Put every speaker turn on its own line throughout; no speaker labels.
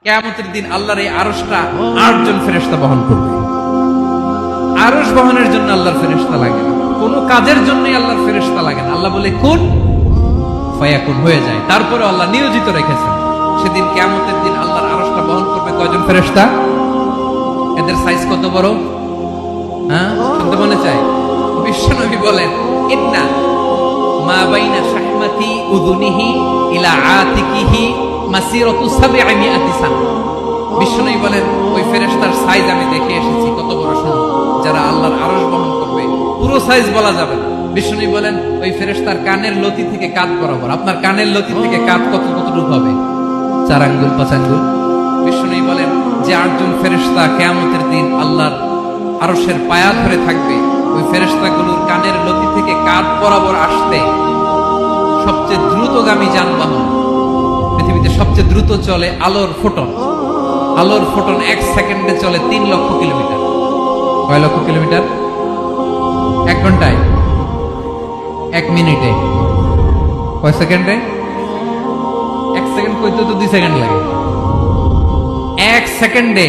কিয়ামতের দিন আল্লাহর এই আরশটা 8 জন ফেরেশতা বহন করবে। আরশ বহনের জন্য আল্লাহর ফেরেশতা লাগে না, কোনো কাজের জন্যই আল্লাহর ফেরেশতা লাগে না। আল্লাহ বলে কুন ফায়াকুন, হয়ে যায়। তারপরে আল্লাহ নিয়োজিত রেখেছেন সেদিন কিয়ামতের দিন আল্লাহর আরশটা বহন করবে কয়জন ফেরেশতা? এদের সাইজ কত বড়? হ্যাঁ, শুনতে মনে চায়? বিশ্বনবী বলেন ইন্না মা বাইনা শাহমাতি উযুনিহি ইলা আতিকিহি মাসিরাতু 700 সানা। বিশ্বনবী বলেন ওই ফেরেশতার সাইজ আমি দেখে এসেছি, কত বড় শুনুন। যারা আল্লাহর আরশ বহন করবে পুরো সাইজ বলা যাবে না। বিশ্বনবী বলেন ওই ফেরেশতার কানের লতি থেকে কাঁধ বরাবর। আপনার কানের লতি থেকে কাঁধ কতটুকু হবে? 4 আঙ্গুল 5 আঙ্গুল। বিশ্বনবী বলেন যে 8 জন ফেরেশতা কিয়ামতের দিন আল্লাহর আরশের পায়া ধরে থাকবে, ওই ফেরেশতাগুলোর কানের লতি থেকে কাঁধ বরাবর আসতে সবচেয়ে দ্রুতগামী যানবাহন, পৃথিবীতে সবচেয়ে দ্রুত চলে আলোর ফোটন। আলোর ফোটন 1 সেকেন্ডে চলে 3 লক্ষ কিলোমিটার। কয় লক্ষ কিলোমিটার? 1 ঘন্টায়? 1 মিনিটে? কয় সেকেন্ডে? 1 সেকেন্ড কইতে তো 2 সেকেন্ড লাগে। 1 সেকেন্ডে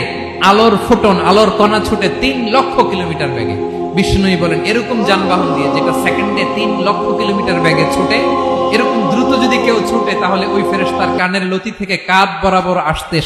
আলোর ফোটন, আলোর কণা ছুটে 3 লক্ষ কিলোমিটার বেগে। বিষ্ণুই বলেন এরকম যানবাহন দিয়ে যেটা সেকেন্ডে 3 লক্ষ কিলোমিটার বেগে ছুটে, এরকম দ্রুত যদি কেউ ছুটে তাহলে ওই ফেরেশতার কানের লতি থেকে কাঁধ বরাবর আসতে